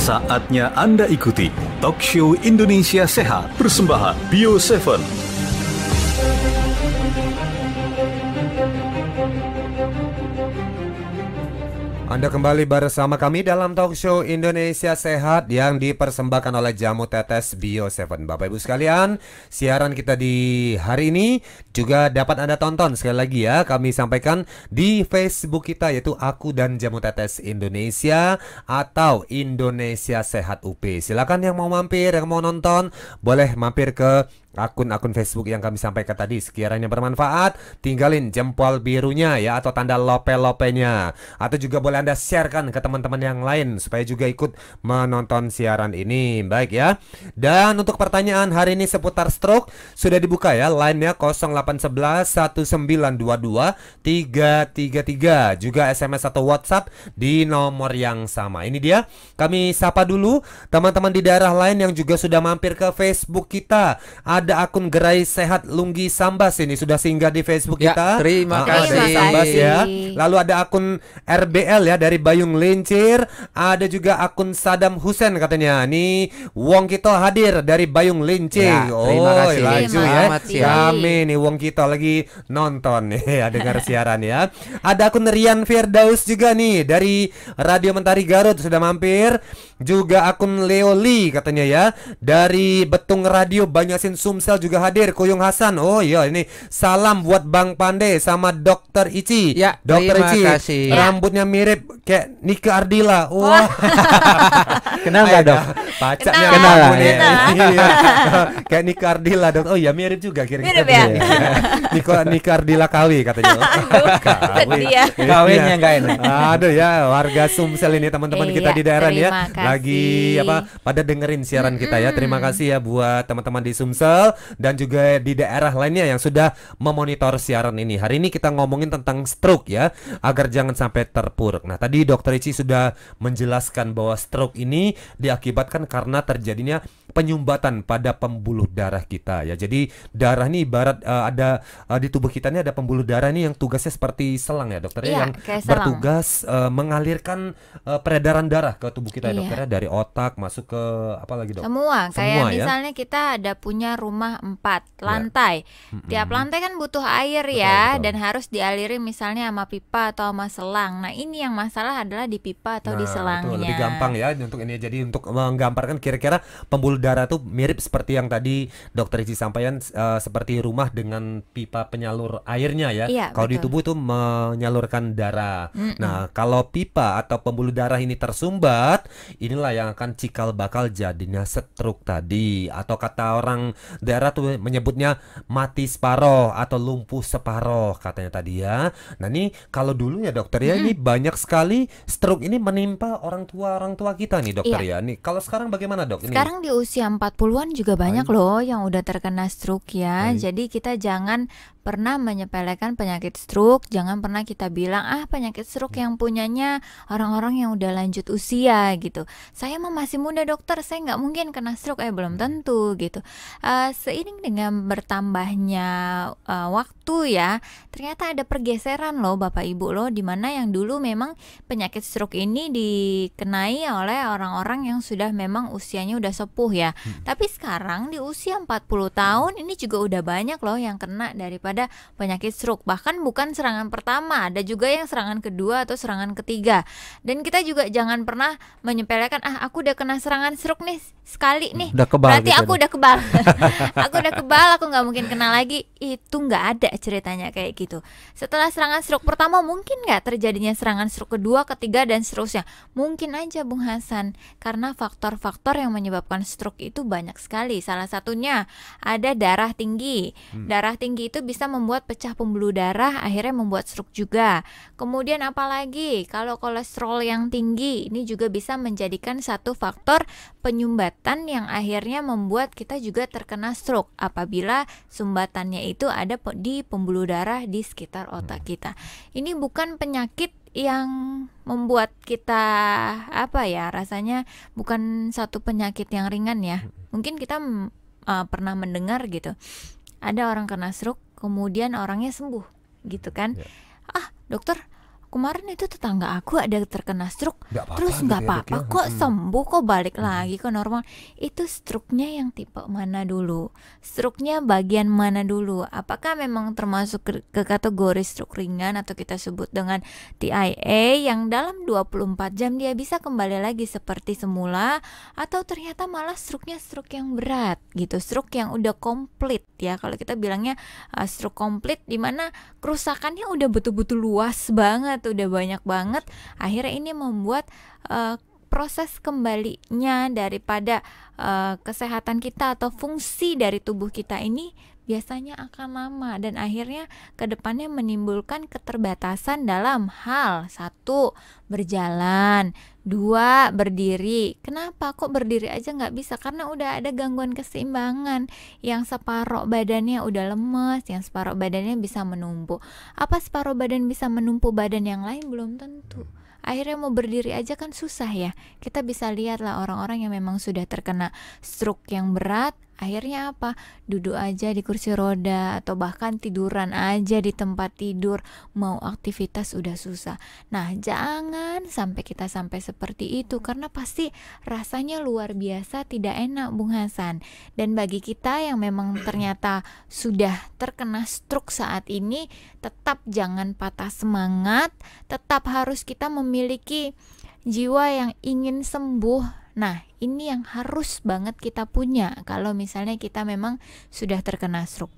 Saatnya Anda ikuti Talk Show Indonesia Sehat persembahan Bio7. Anda kembali bersama kami dalam Talk Show Indonesia Sehat yang dipersembahkan oleh Jamu Tetes Bio7. Bapak Ibu sekalian, siaran kita di hari ini juga dapat Anda tonton sekali lagi ya. Kami sampaikan di Facebook kita, yaitu Aku dan Jamu Tetes Indonesia atau Indonesia Sehat UP. Silakan yang mau mampir, yang mau nonton, boleh mampir ke akun-akun Facebook yang kami sampaikan tadi. Sekiranya bermanfaat, tinggalin jempol birunya ya, atau tanda lope-lopenya, atau juga boleh Anda sharekan ke teman-teman yang lain supaya juga ikut menonton siaran ini. Baik ya. Dan untuk pertanyaan hari ini seputar stroke sudah dibuka ya, line-nya 0811 1922 333, juga SMS atau WhatsApp di nomor yang sama. Ini dia, kami sapa dulu teman-teman di daerah lain yang juga sudah mampir ke Facebook kita. Ada akun Gerai Sehat Lunggi Sambas, ini sudah singgah di Facebook kita. Terima kasih. Dari Sambas ya. Lalu ada akun RBL ya dari Bayung Lincir. Ada juga akun Sadam Husen katanya. Nih Wong Kito hadir dari Bayung Lincir. Ya, terima kasih. Laju ya. Selamat siang. Kami nih Wong Kito lagi nonton nih, dengar siaran ya. Ada akun Rian Firdaus juga nih dari Radio Mentari Garut sudah mampir. Juga akun Leoli katanya ya dari Betung Radio Banyasin Sumsel juga hadir. Kuyung Hasan. Oh iya, ini salam buat Bang Pande sama Dokter Ici. Ya, Dokter terima Ici kasih. rambutnya mirip kayak Nika Ardila. Wah. Kenal nggak, Dok? Pacaknya Kenal lah, rambutnya. ya. Iya. Kayak Nika Ardila, Dok. Oh iya, mirip juga kira-kira. Mirip ya? Nika Ardila Kawi katanya. Kawi. Sedih ya. Kawinnya nggak enak. Aduh ya, warga Sumsel ini teman-teman kita Iya, di daerah nih ya. terima kasih. Lagi pada dengerin siaran kita ya. Terima kasih ya buat teman-teman di Sumsel dan juga di daerah lainnya yang sudah memonitor siaran ini. Hari ini kita ngomongin tentang stroke ya, agar jangan sampai terpuruk. Nah, tadi Dokter Ici sudah menjelaskan bahwa stroke ini diakibatkan karena terjadinya penyumbatan pada pembuluh darah kita ya. Jadi darah ini ibarat ada di tubuh kita ini ada pembuluh darah ini yang tugasnya seperti selang ya, Dokter ya, Iya, yang kayak selang. bertugas mengalirkan peredaran darah ke tubuh kita ya, Iya. Dokter ya, dari otak masuk ke apa lagi, Dok? Semua, kayak Semua, ya? misalnya kita ada punya rumah 4 lantai. Tiap lantai kan butuh air Betul, ya, betul. dan harus dialiri misalnya sama pipa atau sama selang. Nah, ini yang masalah adalah di pipa atau di Nah, selangnya. itu lebih gampang ya untuk ini. Jadi untuk menggambarkan kira-kira pembuluh darah itu mirip seperti yang tadi Dokter Ici sampaikan, seperti rumah dengan pipa penyalur airnya ya. Iya, Kalau di betul. tubuh itu menyalurkan darah. Nah, kalau pipa atau pembuluh darah ini tersumbat, inilah yang akan cikal bakal jadinya stroke tadi, atau kata orang daerah tuh menyebutnya mati separoh atau lumpuh separoh katanya tadi ya. Nah, ini kalau dulu ya, Dokter ya, ini banyak sekali stroke ini menimpa orang tua kita nih, Dokter ya. Nih, kalau sekarang bagaimana, Dok? Ini Sekarang di usia 40-an juga banyak loh yang udah terkena stroke ya. Baik. Jadi kita jangan pernah menyepelekan penyakit stroke. Jangan pernah kita bilang penyakit stroke yang punyanya orang-orang yang udah lanjut usia gitu. Saya mah masih muda, dokter, saya nggak mungkin kena stroke. Belum tentu gitu. Seiring dengan bertambahnya waktu ya, ternyata ada pergeseran loh Bapak Ibu loh, dimana yang dulu memang penyakit stroke ini dikenai oleh orang-orang yang sudah memang usianya udah sepuh ya. Tapi sekarang di usia 40 tahun ini juga udah banyak loh yang kena daripada penyakit stroke. Bahkan bukan serangan pertama, ada juga yang serangan kedua atau serangan ketiga. Dan kita juga jangan pernah menyepelekan, aku udah kena serangan stroke nih sekali nih, Udah kebal berarti gitu aku udah kebal. Aku udah kebal, aku nggak mungkin kena lagi. Itu nggak ada ceritanya kayak gitu. Setelah serangan stroke pertama, mungkin nggak terjadinya serangan stroke kedua, ketiga, dan seterusnya? Mungkin aja, Bung Hasan, karena faktor-faktor yang menyebabkan stroke itu banyak sekali. Salah satunya ada darah tinggi. Darah tinggi itu bisa membuat pecah pembuluh darah, akhirnya membuat stroke juga. Kemudian apalagi kalau kolesterol yang tinggi, ini juga bisa menjadikan satu faktor penyumbatan yang akhirnya membuat kita juga terkena stroke apabila sumbatannya itu ada di pembuluh darah di sekitar otak kita. Ini bukan penyakit yang membuat kita rasanya bukan satu penyakit yang ringan ya. Mungkin kita pernah mendengar gitu, ada orang kena stroke kemudian orangnya sembuh gitu kan. Dokter, kemarin itu tetangga aku ada terkena stroke, Nggak apa-apa terus gitu nggak ya, Dok, apa-apa ya. kok sembuh, kok balik lagi ke normal. Itu stroke-nya yang tipe mana dulu? Stroke-nya bagian mana dulu? Apakah memang termasuk ke kategori stroke ringan atau kita sebut dengan TIA yang dalam 24 jam dia bisa kembali lagi seperti semula, atau ternyata malah stroke-nya stroke yang berat gitu, stroke yang udah komplit ya. Kalau kita bilangnya stroke komplit, dimana kerusakannya udah betul-betul luas banget, udah banyak banget. Akhirnya ini membuat proses kembalinya daripada kesehatan kita atau fungsi dari tubuh kita ini biasanya akan lama, dan akhirnya kedepannya menimbulkan keterbatasan dalam hal 1. Berjalan, 2. Berdiri. Kenapa kok berdiri aja nggak bisa? Karena udah ada gangguan keseimbangan, yang separuh badannya udah lemes, yang separuh badannya bisa menumpuk. Apa separuh badan bisa menumpuk badan yang lain? Belum tentu. Akhirnya mau berdiri aja kan susah ya. Kita bisa lihat lah orang-orang yang memang sudah terkena stroke yang berat, akhirnya apa? Duduk aja di kursi roda atau bahkan tiduran aja di tempat tidur, mau aktivitas udah susah. Nah, jangan sampai kita sampai seperti itu, karena pasti rasanya luar biasa tidak enak, Bung Hasan. Dan bagi kita yang memang ternyata sudah terkena stroke saat ini, tetap jangan patah semangat, tetap harus kita memiliki jiwa yang ingin sembuh. Nah, ini yang harus banget kita punya kalau misalnya kita memang sudah terkena stroke.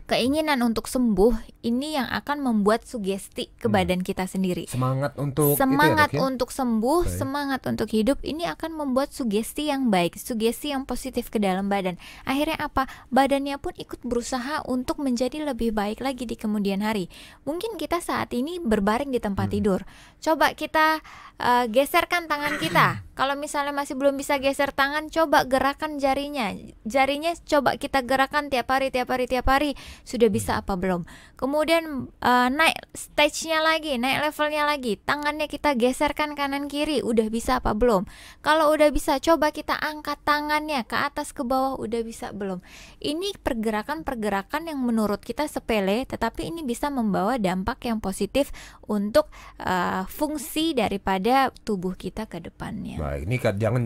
Keinginan untuk sembuh ini yang akan membuat sugesti ke badan kita sendiri. Semangat untuk Semangat itu ya, Dok, ya? untuk sembuh, Baik. semangat untuk hidup, ini akan membuat sugesti yang baik, sugesti yang positif ke dalam badan. Akhirnya apa? Badannya pun ikut berusaha untuk menjadi lebih baik lagi di kemudian hari. Mungkin kita saat ini berbaring di tempat tidur. Coba kita geserkan tangan kita. Kalau misalnya masih belum bisa geser tangan, coba gerakan jarinya. Jarinya coba kita gerakan tiap hari. Sudah bisa apa belum? Kemudian naik stage-nya lagi, naik levelnya lagi. Tangannya kita geserkan kanan kiri, udah bisa apa belum? Kalau udah bisa, coba kita angkat tangannya ke atas ke bawah, udah bisa belum? Ini pergerakan-pergerakan yang menurut kita sepele, tetapi ini bisa membawa dampak yang positif untuk fungsi daripada tubuh kita ke depannya. Baik, ini jangan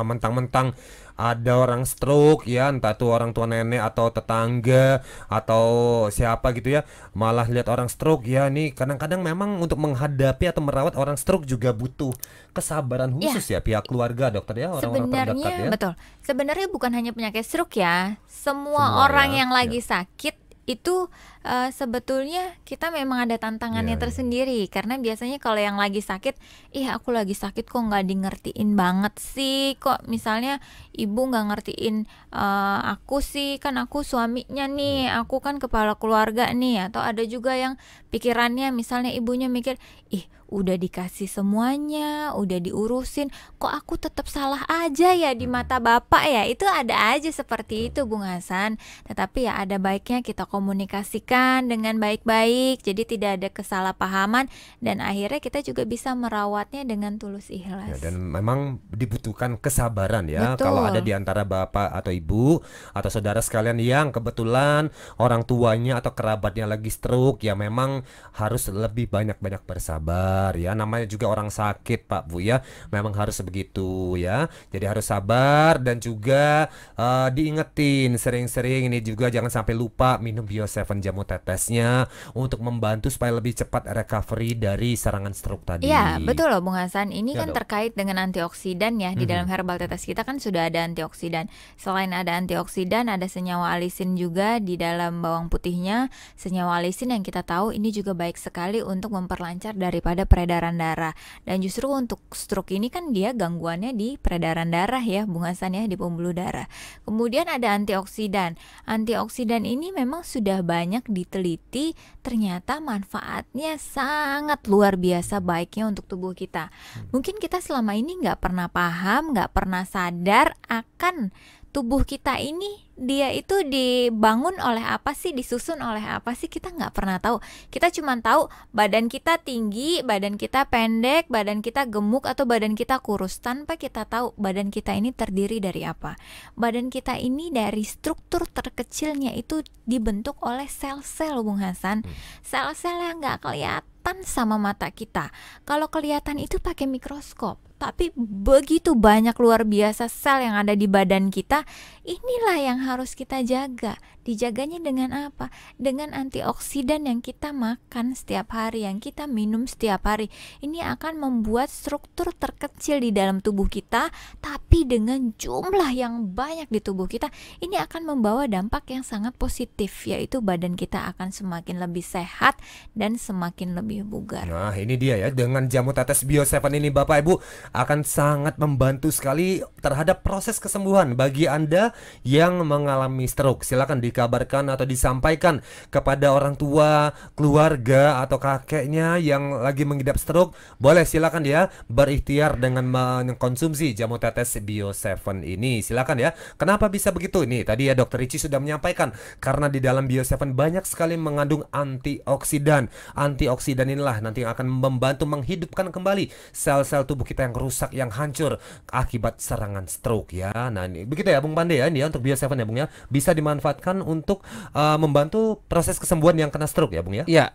mentang-mentang ada orang stroke ya, entah itu orang tua nenek atau tetangga atau siapa gitu ya, malah lihat orang stroke ya. Nih kadang-kadang memang untuk menghadapi atau merawat orang stroke juga butuh kesabaran khusus ya pihak keluarga, dokter ya, orang-orang terdekat Sebenarnya ya. betul. Sebenarnya bukan hanya penyakit stroke ya. Semua Semua orang ya, yang lagi sakit itu sebetulnya kita memang ada tantangannya Iya, iya. tersendiri, karena biasanya kalau yang lagi sakit, aku lagi sakit kok nggak di ngertiin banget sih, kok misalnya ibu nggak ngertiin aku sih, kan aku suaminya nih, aku kan kepala keluarga nih. Atau ada juga yang pikirannya misalnya ibunya mikir, udah dikasih semuanya, udah diurusin, kok aku tetap salah aja ya di mata bapak ya. Itu ada aja seperti itu, Bung Hasan. Tetapi ya ada baiknya kita komunikasikan dengan baik-baik, jadi tidak ada kesalahpahaman, dan akhirnya kita juga bisa merawatnya dengan tulus Ya, ikhlas. dan memang dibutuhkan kesabaran ya. Betul. Kalau ada di antara bapak atau ibu atau saudara sekalian yang kebetulan orang tuanya atau kerabatnya lagi stroke, ya memang harus lebih banyak-banyak bersabar ya. Namanya juga orang sakit, Pak Bu ya. Memang harus begitu ya. Jadi harus sabar dan juga diingetin sering-sering, ini juga jangan sampai lupa minum Bio7 jamu tetesnya untuk membantu supaya lebih cepat recovery dari serangan stroke tadi. Iya, betul loh Bung Hasan. Ini Ya, kan Dok. terkait dengan antioksidan ya. Di dalam herbal tetes kita kan sudah ada antioksidan. Selain ada antioksidan, ada senyawa alisin juga di dalam bawang putihnya. Senyawa alisin yang kita tahu ini juga baik sekali untuk memperlancar daripada peredaran darah. Dan justru untuk stroke ini kan dia gangguannya di peredaran darah ya, Bung Hasan ya, di pembuluh darah. Kemudian ada antioksidan. Antioksidan ini memang sudah banyak diteliti, ternyata manfaatnya sangat luar biasa baiknya untuk tubuh kita. Mungkin kita selama ini nggak pernah paham, nggak pernah sadar akan tubuh kita ini dia itu dibangun oleh apa sih, disusun oleh apa sih, kita nggak pernah tahu. Kita cuma tahu badan kita tinggi, badan kita pendek, badan kita gemuk atau badan kita kurus, tanpa kita tahu badan kita ini terdiri dari apa. Badan kita ini dari struktur terkecilnya itu dibentuk oleh sel-sel, Bung Hasan. Sel-sel yang nggak kelihatan sama mata kita. Kalau kelihatan itu pakai mikroskop. Tapi begitu banyak luar biasa sel yang ada di badan kita, inilah yang harus kita jaga. Dijaganya dengan apa? Dengan antioksidan yang kita makan setiap hari, yang kita minum setiap hari. Ini akan membuat struktur terkecil di dalam tubuh kita, tapi dengan jumlah yang banyak di tubuh kita, ini akan membawa dampak yang sangat positif, yaitu badan kita akan semakin lebih sehat dan semakin lebih bugar. Nah ini dia ya, dengan jamu tetes Bio7 ini Bapak Ibu akan sangat membantu sekali terhadap proses kesembuhan bagi Anda yang mengalami stroke. Silakan dikabarkan atau disampaikan kepada orang tua, keluarga atau kakeknya yang lagi mengidap stroke. Boleh silakan ya berikhtiar dengan mengkonsumsi jamu tetes Bio7 ini. Silakan ya. Kenapa bisa begitu? Ini tadi ya Dokter Richie sudah menyampaikan, karena di dalam Bio7 banyak sekali mengandung antioksidan. Antioksidan inilah nanti yang akan membantu menghidupkan kembali sel-sel tubuh kita yang rusak, yang hancur akibat serangan stroke ya. Nah ini begitu ya Bung Pande ya, ini ya untuk Bio7 ya Bung ya, bisa dimanfaatkan untuk membantu proses kesembuhan yang kena stroke ya Bung ya. Ya,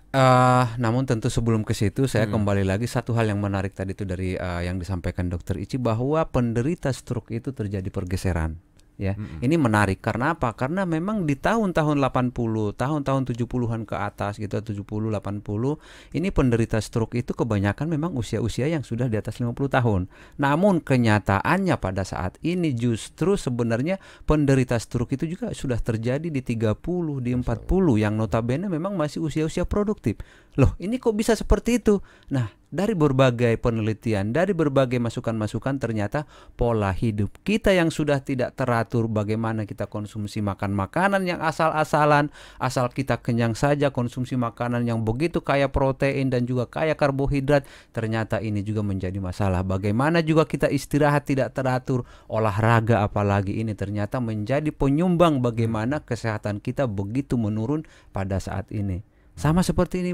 namun tentu sebelum ke situ saya kembali lagi satu hal yang menarik tadi itu dari yang disampaikan Dokter Ici, bahwa penderita stroke itu terjadi pergeseran. Ya, ini menarik karena apa? Karena memang di tahun-tahun 80, tahun-tahun 70-an ke atas gitu, 70, 80, ini penderita stroke itu kebanyakan memang usia-usia yang sudah di atas 50 tahun. Namun kenyataannya pada saat ini justru sebenarnya penderita stroke itu juga sudah terjadi di 30, di 40 yang notabene memang masih usia-usia produktif. Loh, ini kok bisa seperti itu? Nah, dari berbagai penelitian, dari berbagai masukan-masukan, ternyata pola hidup kita yang sudah tidak teratur, bagaimana kita konsumsi makan makanan yang asal-asalan, asal kita kenyang saja, konsumsi makanan yang begitu kaya protein dan juga kaya karbohidrat, ternyata ini juga menjadi masalah. Bagaimana juga kita istirahat tidak teratur, olahraga apalagi, ini ternyata menjadi penyumbang bagaimana kesehatan kita begitu menurun pada saat ini. Sama seperti ini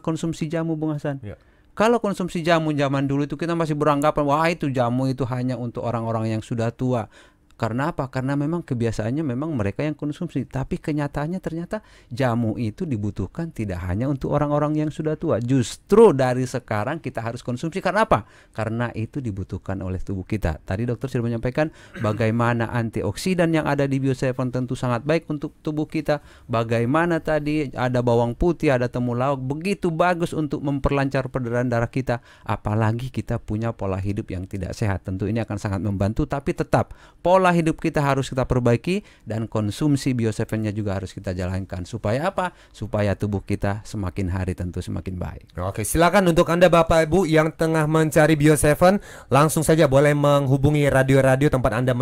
konsumsi jamu Bung Hasan. Ya. Kalau konsumsi jamu zaman dulu itu kita masih beranggapan wah itu jamu itu hanya untuk orang-orang yang sudah tua. Karena apa? Karena memang kebiasaannya memang mereka yang konsumsi. Tapi kenyataannya ternyata jamu itu dibutuhkan tidak hanya untuk orang-orang yang sudah tua. Justru dari sekarang kita harus konsumsi. Karena apa? Karena itu dibutuhkan oleh tubuh kita. Tadi dokter sudah menyampaikan bagaimana antioksidan yang ada di Bio7 tentu sangat baik untuk tubuh kita. Bagaimana tadi ada bawang putih, ada temulawak, begitu bagus untuk memperlancar peredaran darah kita. Apalagi kita punya pola hidup yang tidak sehat. Tentu ini akan sangat membantu. Tapi tetap pola hidup kita harus kita perbaiki dan konsumsi Bio7-nya juga harus kita jalankan. Supaya apa? Supaya tubuh kita semakin hari tentu semakin baik. Oke, silakan untuk Anda Bapak Ibu yang tengah mencari Bio7, langsung saja boleh menghubungi radio-radio tempat Anda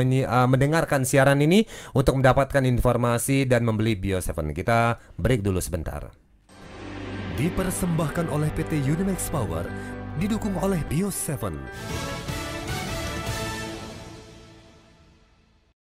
mendengarkan siaran ini untuk mendapatkan informasi dan membeli Bio7. Kita break dulu sebentar. Dipersembahkan oleh PT Unimax Power, didukung oleh Bio7.